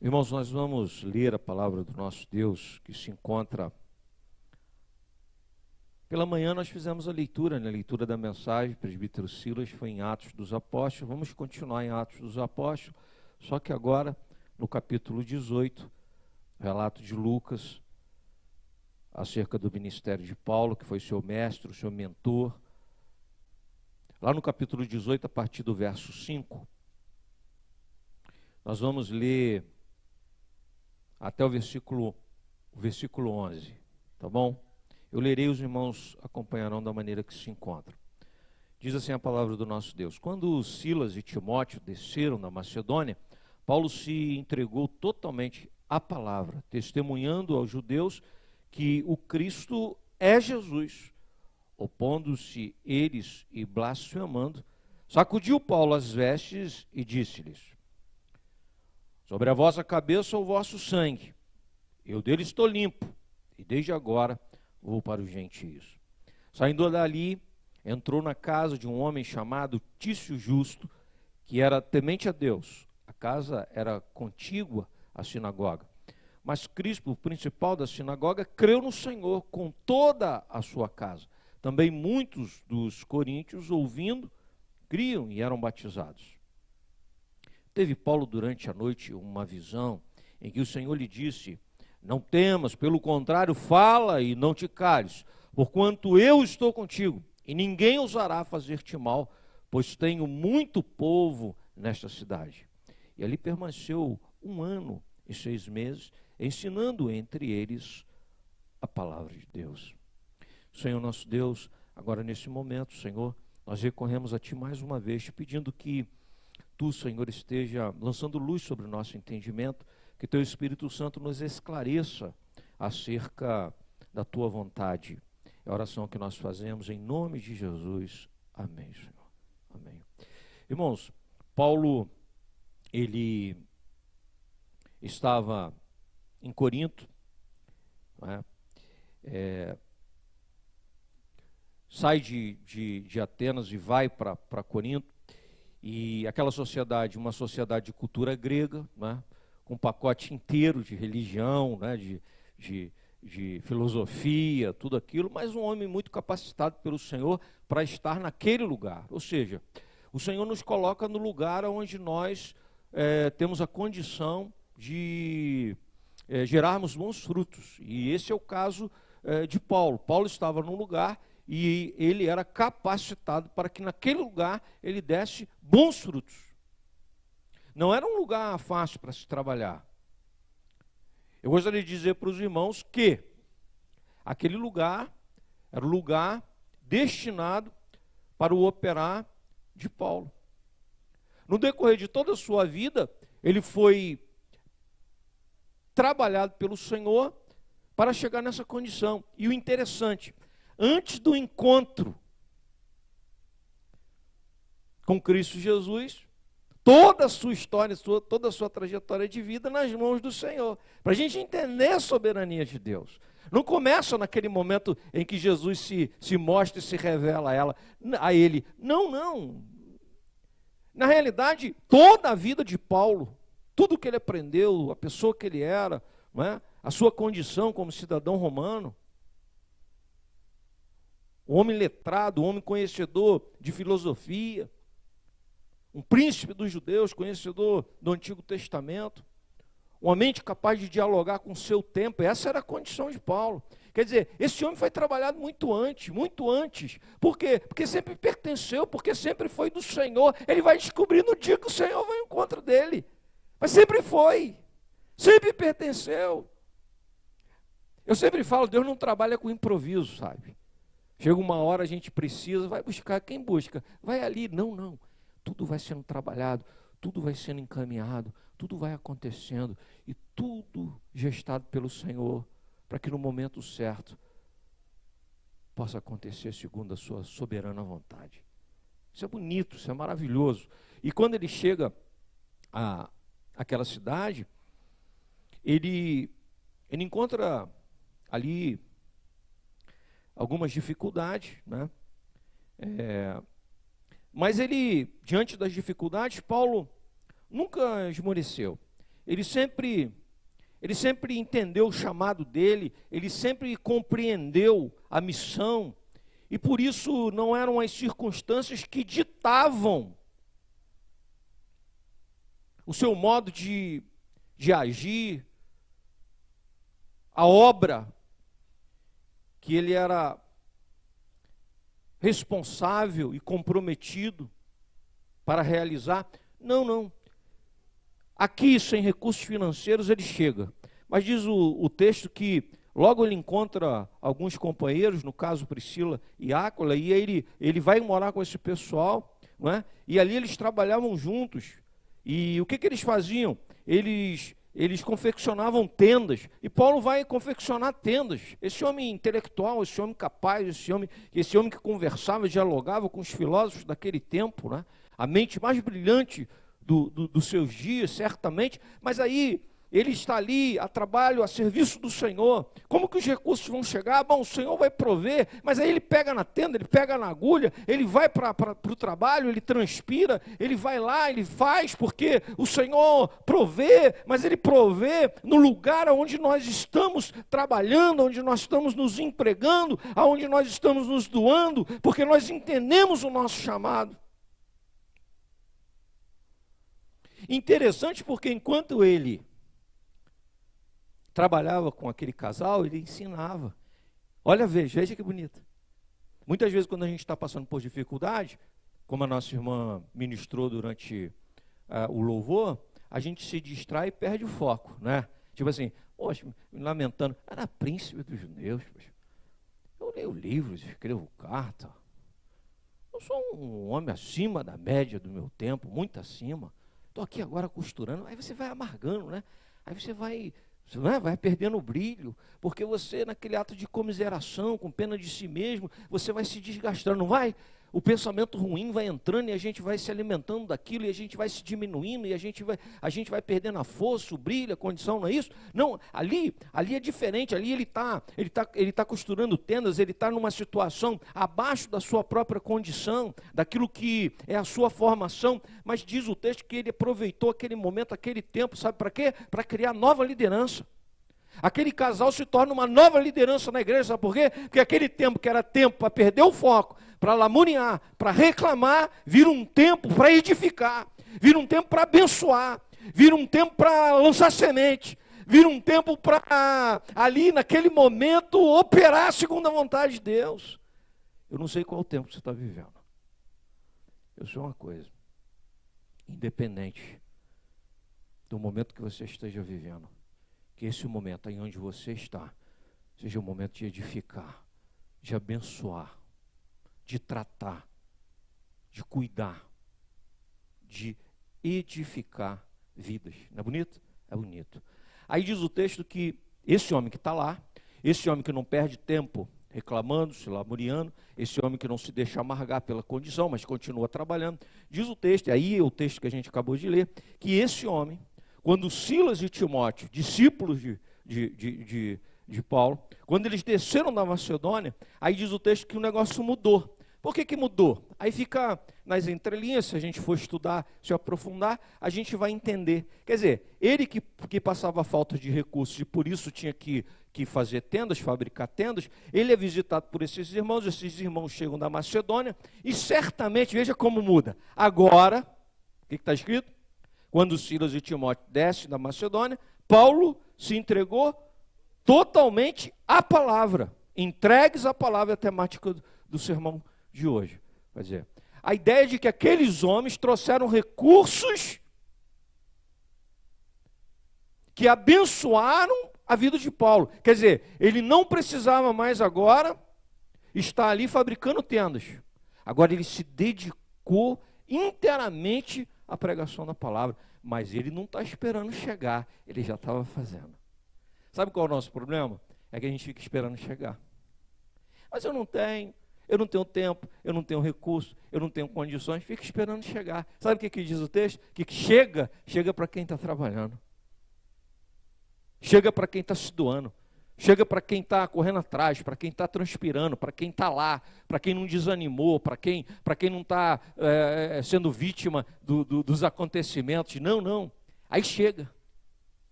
Irmãos, nós vamos ler a palavra do nosso Deus, que se encontra... Pela manhã nós fizemos a leitura, a leitura da mensagem, presbítero Silas, foi em Atos dos Apóstolos. Vamos continuar em Atos dos Apóstolos, só que agora, no capítulo 18, relato de Lucas, acerca do ministério de Paulo, que foi seu mestre, seu mentor. Lá no capítulo 18, a partir do verso 5, nós vamos ler até o versículo 11, tá bom? Eu lerei, os irmãos acompanharão da maneira que se encontram. Diz assim a palavra do nosso Deus: quando Silas e Timóteo desceram da Macedônia, Paulo se entregou totalmente à palavra, testemunhando aos judeus que o Cristo é Jesus. Opondo-se eles e blasfemando, sacudiu Paulo as vestes e disse-lhes: sobre a vossa cabeça o vosso sangue, eu dele estou limpo, e desde agora vou para os gentios. Saindo dali, entrou na casa de um homem chamado Tício Justo, que era temente a Deus. A casa era contígua à sinagoga. Mas Crispo, o principal da sinagoga, creu no Senhor com toda a sua casa. Também muitos dos coríntios, ouvindo, criam e eram batizados. Teve Paulo durante a noite uma visão em que o Senhor lhe disse: não temas, pelo contrário, fala e não te cales, porquanto eu estou contigo, e ninguém ousará fazer-te mal, pois tenho muito povo nesta cidade. E ali permaneceu 1 ano e 6 meses, ensinando entre eles a palavra de Deus. Senhor nosso Deus, agora nesse momento, Senhor, nós recorremos a Ti mais uma vez, te pedindo que Tu, Senhor, esteja lançando luz sobre o nosso entendimento, que Teu Espírito Santo nos esclareça acerca da Tua vontade. É a oração que nós fazemos em nome de Jesus. Amém, Senhor. Amém. Irmãos, Paulo, ele estava em Corinto, não é? Sai de Atenas e vai para Corinto, e aquela sociedade, uma sociedade de cultura grega, né? Com um pacote inteiro de religião, né? de filosofia, tudo aquilo, mas um homem muito capacitado pelo Senhor para estar naquele lugar. Ou seja, o Senhor nos coloca no lugar onde nós temos a condição de gerarmos bons frutos, e esse é o caso de Paulo. Paulo estava num lugar e ele era capacitado para que naquele lugar ele desse bons frutos. Não era um lugar fácil para se trabalhar. Eu gostaria de dizer para os irmãos que aquele lugar era o lugar destinado para o operar de Paulo. No decorrer de toda a sua vida, ele foi trabalhado pelo Senhor para chegar nessa condição. E o interessante, antes do encontro com Cristo Jesus, toda a sua história, toda a sua trajetória de vida nas mãos do Senhor, para a gente entender a soberania de Deus. Não começa naquele momento em que Jesus se mostra e se revela a ele. Não. Na realidade, toda a vida de Paulo, tudo que ele aprendeu, a pessoa que ele era, não é? A sua condição como cidadão romano, um homem letrado, um homem conhecedor de filosofia, um príncipe dos judeus, conhecedor do Antigo Testamento, uma mente capaz de dialogar com o seu tempo. Essa era a condição de Paulo. Quer dizer, esse homem foi trabalhado muito antes. Por quê? Porque sempre pertenceu, porque sempre foi do Senhor. Ele vai descobrir no dia que o Senhor vai ao encontro dele. Mas sempre foi, sempre pertenceu. Eu sempre falo, Deus não trabalha com improviso, sabe? Chega uma hora, a gente precisa, vai buscar. Quem busca? Vai ali. Não. Tudo vai sendo trabalhado, tudo vai sendo encaminhado, tudo vai acontecendo, e tudo gestado pelo Senhor, para que no momento certo possa acontecer segundo a sua soberana vontade. Isso é bonito, isso é maravilhoso. E quando ele chega àquela cidade, ele encontra ali algumas dificuldades, né? Mas ele, diante das dificuldades, Paulo nunca esmoreceu. ele sempre entendeu o chamado dele, ele sempre compreendeu a missão, e por isso não eram as circunstâncias que ditavam o seu modo de agir, a obra que ele era responsável e comprometido para realizar. Não. Aqui, sem recursos financeiros, ele chega. Mas diz o texto que logo ele encontra alguns companheiros, no caso Priscila e Áquila, e ele vai morar com esse pessoal, não é? E ali eles trabalhavam juntos. E o que eles faziam? Eles confeccionavam tendas, e Paulo vai confeccionar tendas. Esse homem intelectual, esse homem capaz, esse homem que conversava, dialogava com os filósofos daquele tempo, né? A mente mais brilhante dos seus dias, certamente, mas aí ele está ali a trabalho, a serviço do Senhor. Como que os recursos vão chegar? Bom, o Senhor vai prover, mas aí ele pega na tenda, ele pega na agulha, ele vai para o trabalho, ele transpira, ele vai lá, ele faz, porque o Senhor provê, mas ele provê no lugar onde nós estamos trabalhando, onde nós estamos nos empregando, onde nós estamos nos doando, porque nós entendemos o nosso chamado. Interessante porque enquanto ele trabalhava com aquele casal, ele ensinava. Olha, veja que bonito. Muitas vezes quando a gente está passando por dificuldade, como a nossa irmã ministrou durante o louvor, a gente se distrai e perde o foco, né? Tipo assim, poxa, me lamentando, era príncipe dos judeus, poxa. Eu leio livros, escrevo carta. Eu sou um homem acima da média do meu tempo, muito acima. Estou aqui agora costurando, aí você vai amargando, né? Aí você vai perdendo o brilho, porque você, naquele ato de comiseração, com pena de si mesmo, você vai se desgastando, não vai? O pensamento ruim vai entrando e a gente vai se alimentando daquilo, e a gente vai se diminuindo, e a gente vai perdendo a força, o brilho, a condição, não é isso? Não, ali é diferente, ali ele tá costurando tendas, ele está numa situação abaixo da sua própria condição, daquilo que é a sua formação, mas diz o texto que ele aproveitou aquele momento, aquele tempo, sabe para quê? Para criar nova liderança. Aquele casal se torna uma nova liderança na igreja, sabe por quê? Porque aquele tempo que era tempo para perder o foco, para lamonear, para reclamar, vira um tempo para edificar, vira um tempo para abençoar, vira um tempo para lançar semente, vira um tempo para, ali naquele momento, operar segundo a vontade de Deus. Eu não sei qual tempo você está vivendo. Eu sei uma coisa, independente do momento que você esteja vivendo, que esse momento aí onde você está, seja um momento de edificar, de abençoar, de tratar, de cuidar, de edificar vidas. Não é bonito? É bonito. Aí diz o texto que esse homem que está lá, esse homem que não perde tempo reclamando, se lamuriando, esse homem que não se deixa amargar pela condição, mas continua trabalhando, diz o texto, e aí é o texto que a gente acabou de ler, que esse homem, quando Silas e Timóteo, discípulos de Paulo, quando eles desceram da Macedônia, aí diz o texto que o negócio mudou. Por que mudou? Aí fica nas entrelinhas, se a gente for estudar, se aprofundar, a gente vai entender. Quer dizer, ele que passava falta de recursos e por isso tinha que fazer tendas, fabricar tendas, ele é visitado por esses irmãos chegam da Macedônia e certamente, veja como muda. Agora, o que está escrito? Quando Silas e Timóteo descem da Macedônia, Paulo se entregou totalmente à palavra, entregues à palavra, a temática do sermão de hoje. Quer dizer, a ideia de que aqueles homens trouxeram recursos que abençoaram a vida de Paulo. Quer dizer, ele não precisava mais agora estar ali fabricando tendas. Agora ele se dedicou inteiramente à pregação da palavra. Mas ele não está esperando chegar, ele já estava fazendo. Sabe qual é o nosso problema? É que a gente fica esperando chegar. Mas eu não tenho tempo, eu não tenho recurso, eu não tenho condições, fica esperando chegar. Sabe o que diz o texto? Que chega para quem está trabalhando. Chega para quem está se doando. Chega para quem está correndo atrás, para quem está transpirando, para quem está lá, para quem não desanimou, para quem não está sendo vítima dos acontecimentos. Não. Aí chega.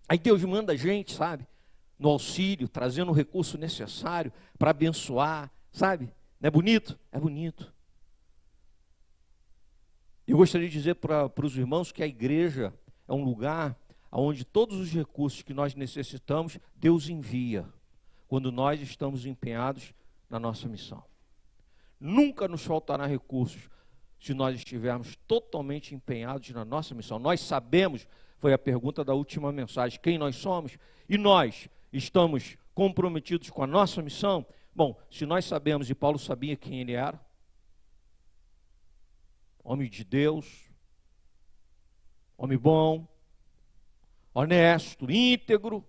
Aí Deus manda a gente, sabe, no auxílio, trazendo o recurso necessário para abençoar, sabe? Não é bonito? É bonito. Eu gostaria de dizer para os irmãos que a igreja é um lugar onde todos os recursos que nós necessitamos, Deus envia, quando nós estamos empenhados na nossa missão. Nunca nos faltará recursos se nós estivermos totalmente empenhados na nossa missão. Nós sabemos, foi a pergunta da última mensagem, quem nós somos, e nós estamos comprometidos com a nossa missão. Bom, se nós sabemos, e Paulo sabia quem ele era, homem de Deus, homem bom, honesto, íntegro,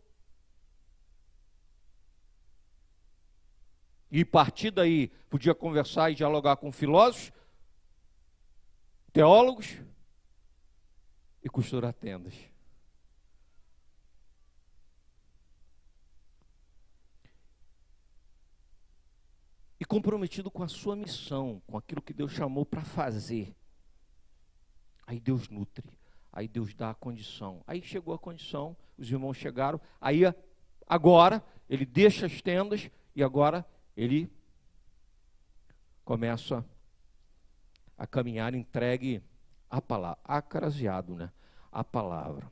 e a partir daí podia conversar e dialogar com filósofos, teólogos e costurar tendas. E comprometido com a sua missão, com aquilo que Deus chamou para fazer. Aí Deus nutre, aí Deus dá a condição. Aí chegou a condição, os irmãos chegaram, aí agora ele deixa as tendas e agora ele começa a caminhar entregue à palavra, acraseado, né? A palavra.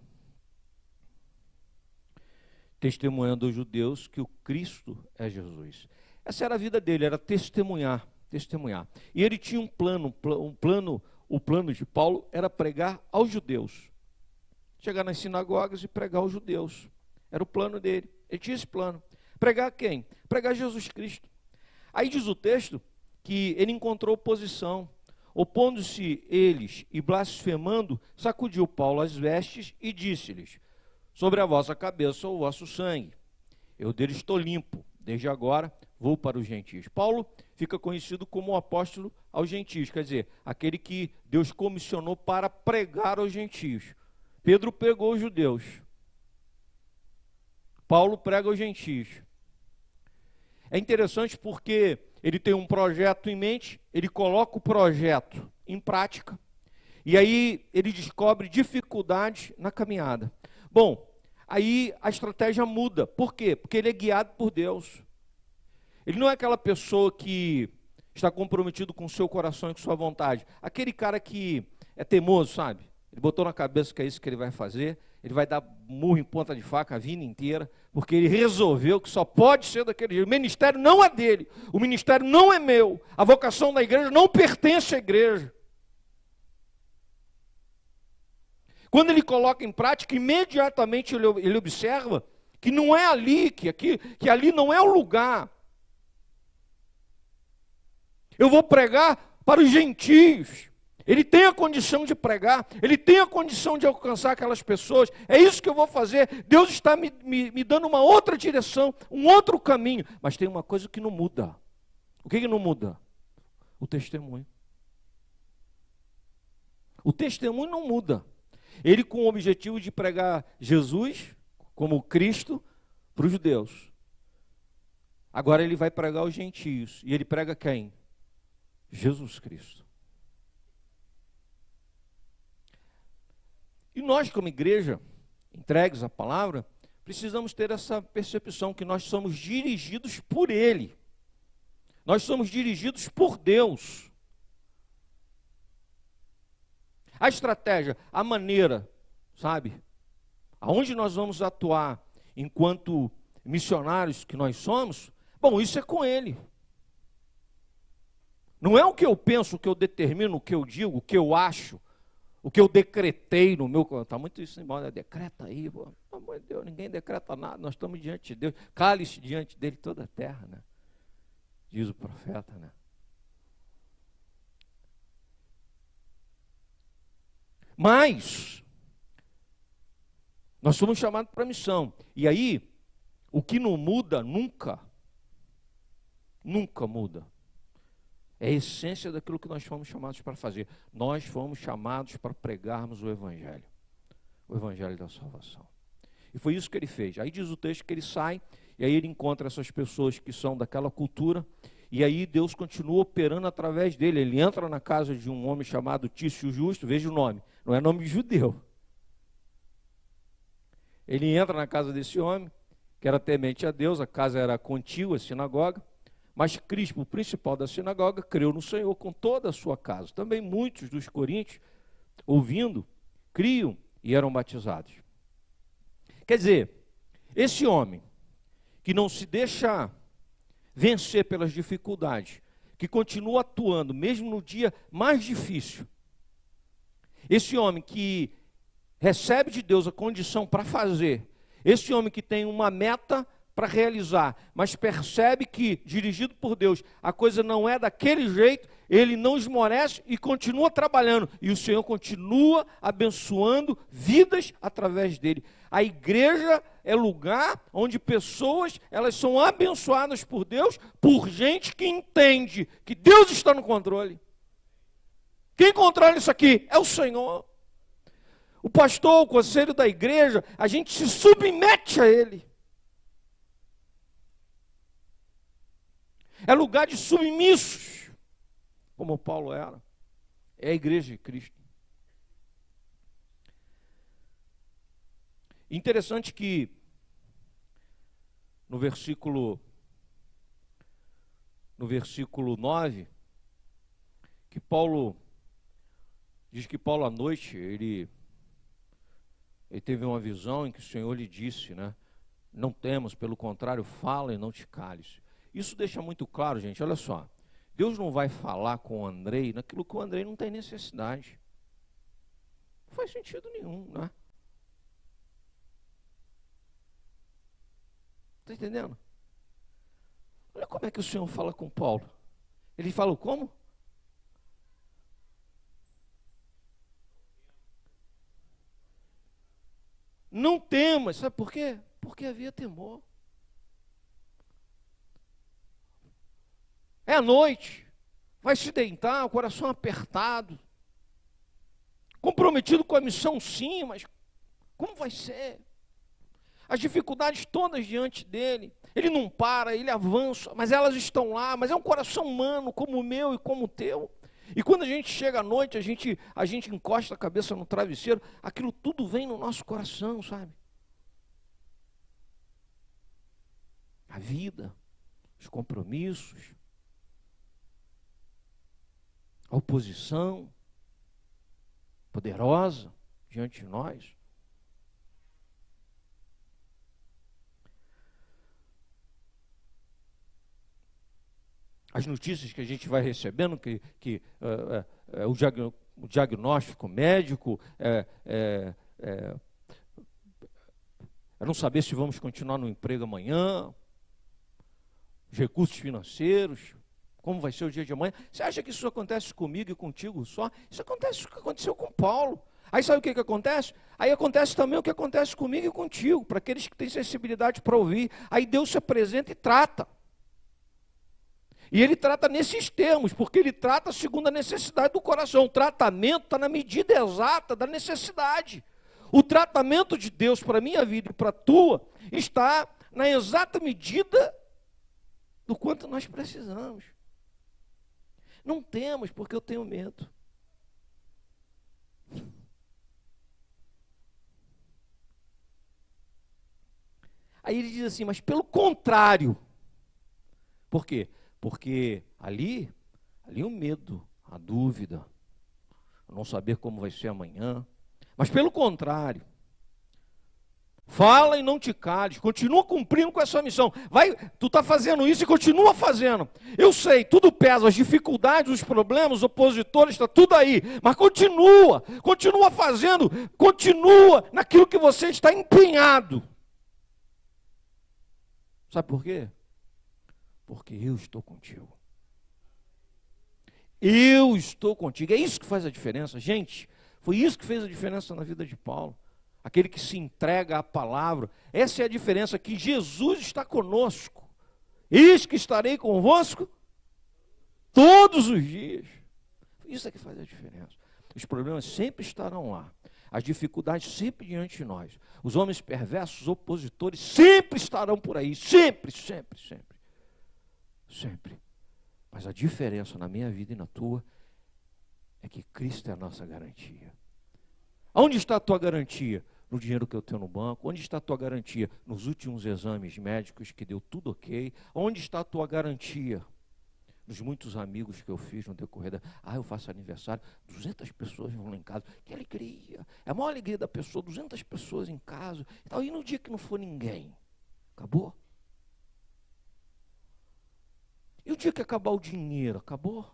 Testemunhando aos judeus que o Cristo é Jesus. Essa era a vida dele, era testemunhar. E ele tinha um plano, o plano de Paulo era pregar aos judeus. Chegar nas sinagogas e pregar aos judeus. Era o plano dele. Ele tinha esse plano. Pregar quem? Pregar Jesus Cristo. Aí diz o texto que ele encontrou oposição. Opondo-se eles e blasfemando, sacudiu Paulo as vestes e disse-lhes: sobre a vossa cabeça o vosso sangue. Eu deles estou limpo. Desde agora vou para os gentios. Paulo fica conhecido como o apóstolo aos gentios, quer dizer, aquele que Deus comissionou para pregar aos gentios. Pedro pregou os judeus. Paulo prega aos gentios. É interessante porque ele tem um projeto em mente, ele coloca o projeto em prática, e aí ele descobre dificuldades na caminhada. Bom, aí a estratégia muda. Por quê? Porque ele é guiado por Deus. Ele não é aquela pessoa que está comprometido com o seu coração e com sua vontade. Aquele cara que é teimoso, sabe? Ele botou na cabeça que é isso que ele vai fazer, ele vai dar murro em ponta de faca a vida inteira, porque ele resolveu que só pode ser daquele jeito. O ministério não é dele, o ministério não é meu, a vocação da igreja não pertence à igreja. Quando ele coloca em prática, imediatamente ele observa que não é ali, que ali não é o lugar. Eu vou pregar para os gentios. Ele tem a condição de pregar, ele tem a condição de alcançar aquelas pessoas. É isso que eu vou fazer. Deus está me dando uma outra direção, um outro caminho. Mas tem uma coisa que não muda. O que não muda? O testemunho. O testemunho não muda. Ele com o objetivo de pregar Jesus como Cristo para os judeus. Agora ele vai pregar aos gentios. E ele prega quem? Jesus Cristo. E nós, como igreja, entregues à palavra, precisamos ter essa percepção que nós somos dirigidos por Ele. Nós somos dirigidos por Deus. A estratégia, a maneira, sabe? Aonde nós vamos atuar enquanto missionários que nós somos, bom, isso é com Ele. Não é o que eu penso, o que eu determino, o que eu digo, o que eu acho, o que eu decretei no meu... Está muito isso em moda, decreta aí, pelo amor de Deus, ninguém decreta nada, nós estamos diante de Deus, cale-se diante dele toda a terra, né? Diz o profeta, né? Mas, nós somos chamados para a missão, e aí, o que não muda nunca muda. É a essência daquilo que nós fomos chamados para fazer. Nós fomos chamados para pregarmos o Evangelho da salvação. E foi isso que ele fez. Aí diz o texto que ele sai, e aí ele encontra essas pessoas que são daquela cultura, e aí Deus continua operando através dele. Ele entra na casa de um homem chamado Tício Justo, veja o nome, não é nome de judeu. Ele entra na casa desse homem, que era temente a Deus, a casa era contígua, a sinagoga, mas Crispo, o principal da sinagoga, creu no Senhor com toda a sua casa. Também muitos dos coríntios, ouvindo, criam e eram batizados. Quer dizer, esse homem que não se deixa vencer pelas dificuldades, que continua atuando mesmo no dia mais difícil, esse homem que recebe de Deus a condição para fazer, esse homem que tem uma meta para realizar, mas percebe que, dirigido por Deus, a coisa não é daquele jeito, ele não esmorece e continua trabalhando, e o Senhor continua abençoando vidas através dele. A igreja é lugar onde pessoas, elas são abençoadas por Deus, por gente que entende que Deus está no controle. Quem controla isso aqui? É o Senhor. O pastor, o conselho da igreja, a gente se submete a ele. É lugar de submissos, como Paulo era. É a igreja de Cristo. Interessante que no versículo 9, que Paulo diz que Paulo à noite, ele teve uma visão em que o Senhor lhe disse, né? Não temas, pelo contrário, fala e não te cales. Isso deixa muito claro, gente, olha só. Deus não vai falar com o Andrei naquilo que o Andrei não tem necessidade. Não faz sentido nenhum, né? Está entendendo? Olha como é que o Senhor fala com Paulo. Ele fala como? Não temas, sabe por quê? Porque havia temor. É a noite, vai se deitar, o coração apertado, comprometido com a missão sim, mas como vai ser? As dificuldades todas diante dele, ele não para, ele avança, mas elas estão lá, mas é um coração humano, como o meu e como o teu. E quando a gente chega à noite, a gente encosta a cabeça no travesseiro, aquilo tudo vem no nosso coração, sabe? A vida, os compromissos, a oposição poderosa diante de nós. As notícias que a gente vai recebendo, o diagnóstico médico, é não saber se vamos continuar no emprego amanhã, os recursos financeiros, como vai ser o dia de amanhã. Você acha que isso acontece comigo e contigo só? Isso acontece o que aconteceu com Paulo. Aí sabe o que acontece? Aí acontece também o que acontece comigo e contigo, para aqueles que têm sensibilidade para ouvir. Aí Deus se apresenta e trata. E ele trata nesses termos, porque ele trata segundo a necessidade do coração. O tratamento está na medida exata da necessidade. O tratamento de Deus para a minha vida e para a tua está na exata medida do quanto nós precisamos. Não temos, porque eu tenho medo. Aí ele diz assim, mas pelo contrário. Por quê? Porque ali o medo, a dúvida, não saber como vai ser amanhã. Mas pelo contrário, fala e não te cales, continua cumprindo com essa missão. Tu está fazendo isso e continua fazendo. Eu sei, tudo pesa, as dificuldades, os problemas, os opositores, está tudo aí. Mas continua fazendo, continua naquilo que você está empenhado. Sabe por quê? Porque eu estou contigo. Eu estou contigo. É isso que faz a diferença. Gente, foi isso que fez a diferença na vida de Paulo. Aquele que se entrega à palavra. Essa é a diferença, que Jesus está conosco. Eis que estarei convosco todos os dias. Isso é que faz a diferença. Os problemas sempre estarão lá. As dificuldades sempre diante de nós. Os homens perversos, opositores, sempre estarão por aí. Sempre, sempre, sempre. Sempre. Mas a diferença na minha vida e na tua é que Cristo é a nossa garantia. Onde está a tua garantia? no dinheiro que eu tenho no banco? Onde está a tua garantia nos últimos exames médicos que deu tudo ok? Onde está a tua garantia nos muitos amigos que eu fiz no decorrer da... eu faço aniversário, 200 pessoas vão lá em casa. Que alegria! É a maior alegria da pessoa, 200 pessoas em casa. E no dia que não for ninguém? Acabou? E o dia que acabar o dinheiro? Acabou?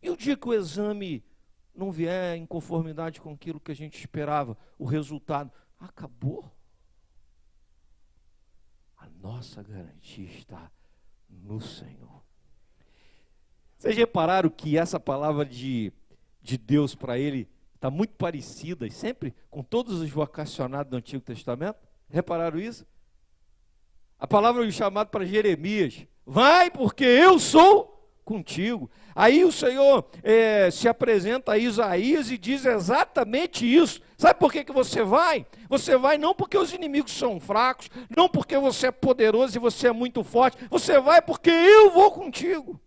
E o dia que o exame não vier em conformidade com aquilo que a gente esperava, o resultado? Acabou? A nossa garantia está no Senhor. Vocês repararam que essa palavra de Deus para ele está muito parecida, sempre com todos os vocacionados do Antigo Testamento? Repararam isso? A palavra do chamado para Jeremias: vai, porque eu sou contigo. Aí o Senhor se apresenta a Isaías e diz exatamente isso. Sabe por que você vai? Você vai não porque os inimigos são fracos, não porque você é poderoso e você é muito forte. Você vai porque eu vou contigo.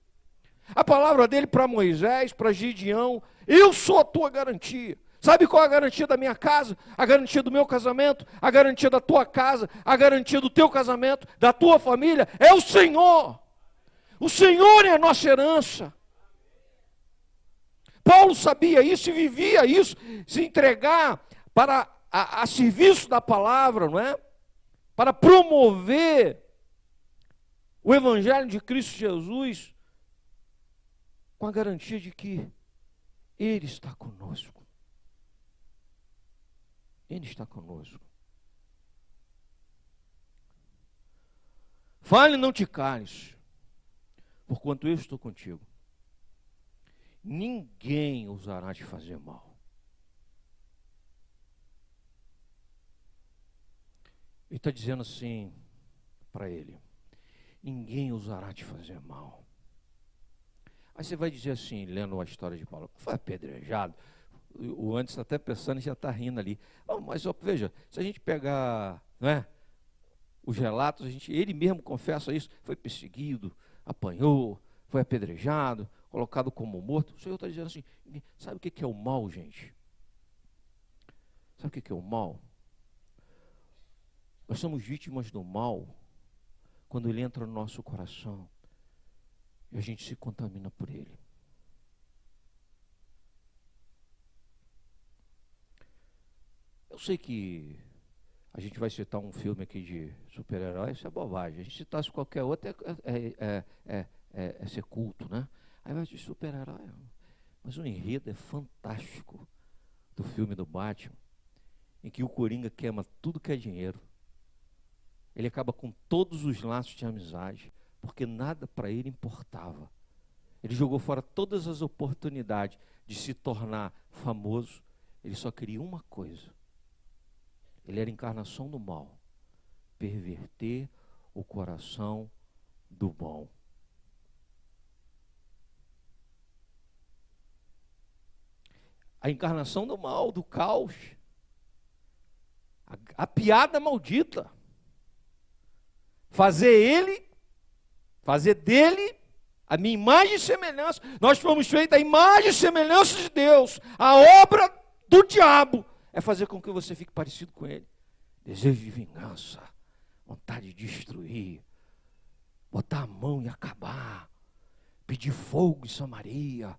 A palavra dele para Moisés, para Gideão: eu sou a tua garantia. Sabe qual é a garantia da minha casa? A garantia do meu casamento? A garantia da tua casa? A garantia do teu casamento? Da tua família? É o Senhor. O Senhor é a nossa herança. Paulo sabia isso e vivia isso, se entregar para a serviço da palavra, não é? Para promover o Evangelho de Cristo Jesus, com a garantia de que Ele está conosco. Ele está conosco. Fale, não te cales, porquanto eu estou contigo. Ninguém ousará te fazer mal. Ele está dizendo assim para ele: ninguém ousará te fazer mal. Aí você vai dizer assim, lendo a história de Paulo: foi apedrejado. O antes está até pensando e já está rindo ali. Mas veja, se a gente pegar, né, os relatos, ele mesmo confessa isso: foi perseguido, apanhou, foi apedrejado, colocado como morto. O Senhor está dizendo assim: sabe o que é o mal, gente? Sabe o que é o mal? Nós somos vítimas do mal quando ele entra no nosso coração e a gente se contamina por ele. Eu sei que a gente vai citar um filme aqui de super-heróis, isso é bobagem. A gente citasse qualquer outro é ser culto, né? Aí vai de super-herói. Mas o enredo é fantástico do filme do Batman, em que o Coringa queima tudo que é dinheiro. Ele acaba com todos os laços de amizade, porque nada para ele importava. Ele jogou fora todas as oportunidades de se tornar famoso. Ele só queria uma coisa. Ele era a encarnação do mal: perverter o coração do bom. A encarnação do mal, do caos, a piada maldita. Fazer dele a minha imagem e semelhança. Nós fomos feitos à imagem e semelhança de Deus. A obra do diabo é fazer com que você fique parecido com ele. Desejo de vingança, vontade de destruir, botar a mão e acabar, pedir fogo em Samaria,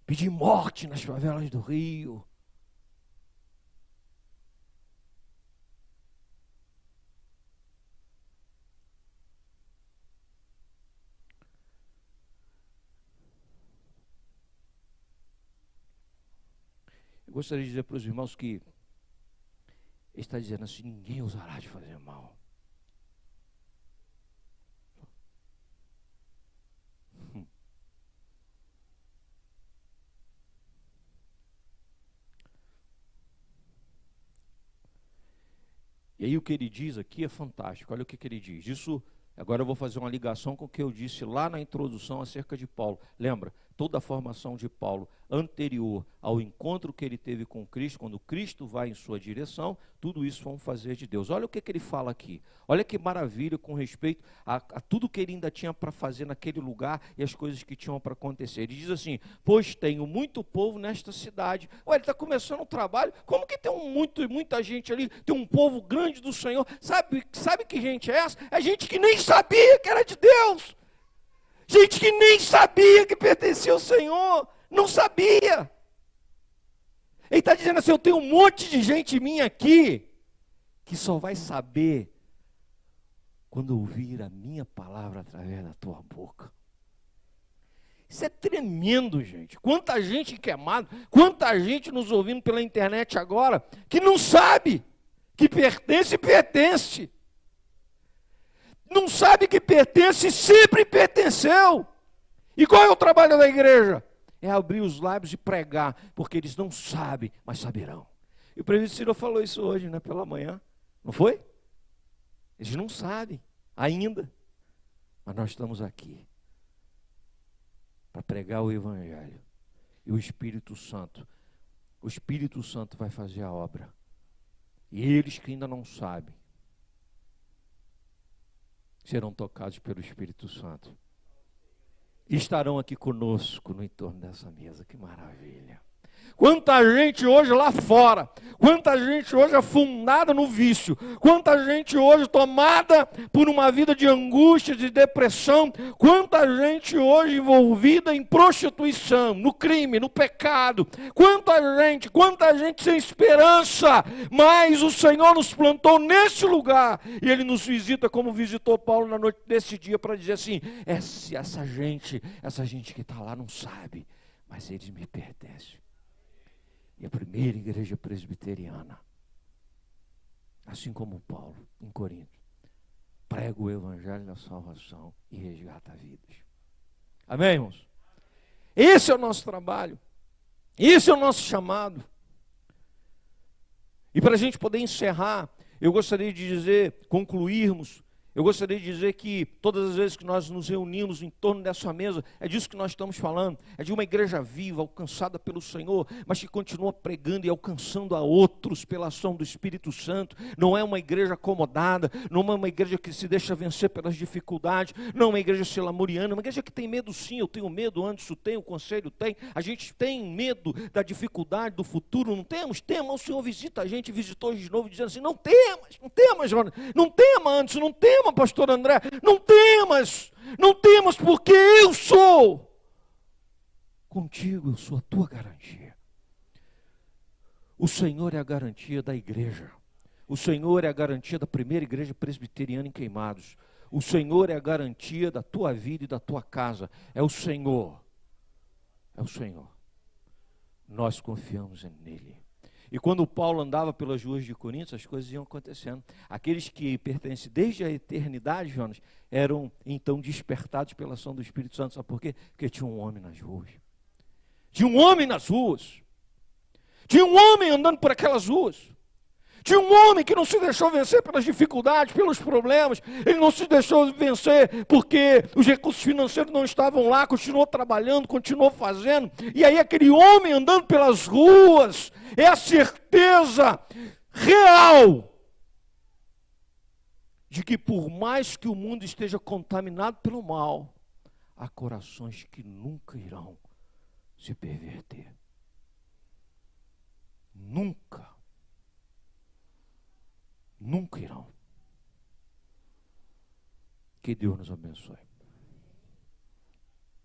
pedir morte nas favelas do Rio. Eu gostaria de dizer para os irmãos que ele está dizendo assim: ninguém ousará te fazer mal. E aí o que ele diz aqui é fantástico. Olha o que ele diz. Isso, agora eu vou fazer uma ligação com o que eu disse lá na introdução acerca de Paulo. Lembra? toda a formação de Paulo anterior ao encontro que ele teve com Cristo, quando Cristo vai em sua direção, tudo isso foi um fazer de Deus. Olha o que ele fala aqui. Olha que maravilha com respeito a tudo que ele ainda tinha para fazer naquele lugar e as coisas que tinham para acontecer. Ele diz assim: pois tenho muito povo nesta cidade. Ué, ele está começando um trabalho, como que tem muita gente ali, tem um povo grande do Senhor? Sabe que gente é essa? É gente que nem sabia que era de Deus. Gente que nem sabia que pertencia ao Senhor. Não sabia. Ele está dizendo assim: eu tenho um monte de gente minha aqui que só vai saber quando ouvir a minha palavra através da tua boca. Isso é tremendo, gente. Quanta gente queimada, quanta gente nos ouvindo pela internet agora, que não sabe que pertence. Não sabe que pertence e sempre pertenceu. E qual é o trabalho da igreja? É abrir os lábios e pregar, porque eles não sabem, mas saberão. E o presbítero Ciro falou isso hoje, né, pela manhã. Não foi? Eles não sabem ainda, mas nós estamos aqui para pregar o Evangelho. E o Espírito Santo vai fazer a obra. E eles que ainda não sabem, serão tocados pelo Espírito Santo. E estarão aqui conosco no entorno dessa mesa. Que maravilha. Quanta gente hoje lá fora, quanta gente hoje afundada no vício, quanta gente hoje tomada por uma vida de angústia, de depressão, quanta gente hoje envolvida em prostituição, no crime, no pecado, quanta gente sem esperança, mas o Senhor nos plantou nesse lugar, e Ele nos visita como visitou Paulo na noite desse dia, para dizer assim: essa gente que está lá não sabe, mas eles me pertencem. E a primeira igreja presbiteriana, assim como Paulo, em Corinto, prega o evangelho da salvação e resgata vidas. Amém, irmãos? Esse é o nosso trabalho. Esse é o nosso chamado. E para a gente poder encerrar, eu gostaria de concluirmos, eu gostaria de dizer que todas as vezes que nós nos reunimos em torno dessa mesa, é disso que nós estamos falando, é de uma igreja viva, alcançada pelo Senhor, mas que continua pregando e alcançando a outros pela ação do Espírito Santo. Não é uma igreja acomodada, não é uma igreja que se deixa vencer pelas dificuldades, não é uma igreja selamuriana, é uma igreja que tem medo sim, eu tenho medo, Anderson tem, o conselho tem, a gente tem medo da dificuldade, do futuro, não temos? O Senhor visita a gente, visitou hoje de novo, dizendo assim: não temas, Jonas, não tema, Anderson, não tema, pastor André, não temas, porque eu sou contigo, eu sou a tua garantia. O Senhor é a garantia da igreja, o Senhor é a garantia da primeira igreja presbiteriana em Queimados, o Senhor é a garantia da tua vida e da tua casa, é o Senhor, nós confiamos nele. E quando Paulo andava pelas ruas de Corinto, as coisas iam acontecendo. Aqueles que pertencem desde a eternidade, Jonas, eram então despertados pela ação do Espírito Santo. Sabe por quê? Porque tinha um homem nas ruas. Tinha um homem nas ruas. Tinha um homem andando por aquelas ruas. Tinha um homem que não se deixou vencer pelas dificuldades, pelos problemas. Ele não se deixou vencer porque os recursos financeiros não estavam lá. Continuou trabalhando, continuou fazendo. E aí aquele homem andando pelas ruas é a certeza real de que por mais que o mundo esteja contaminado pelo mal, há corações que nunca irão se perverter. Nunca irão. Que Deus nos abençoe.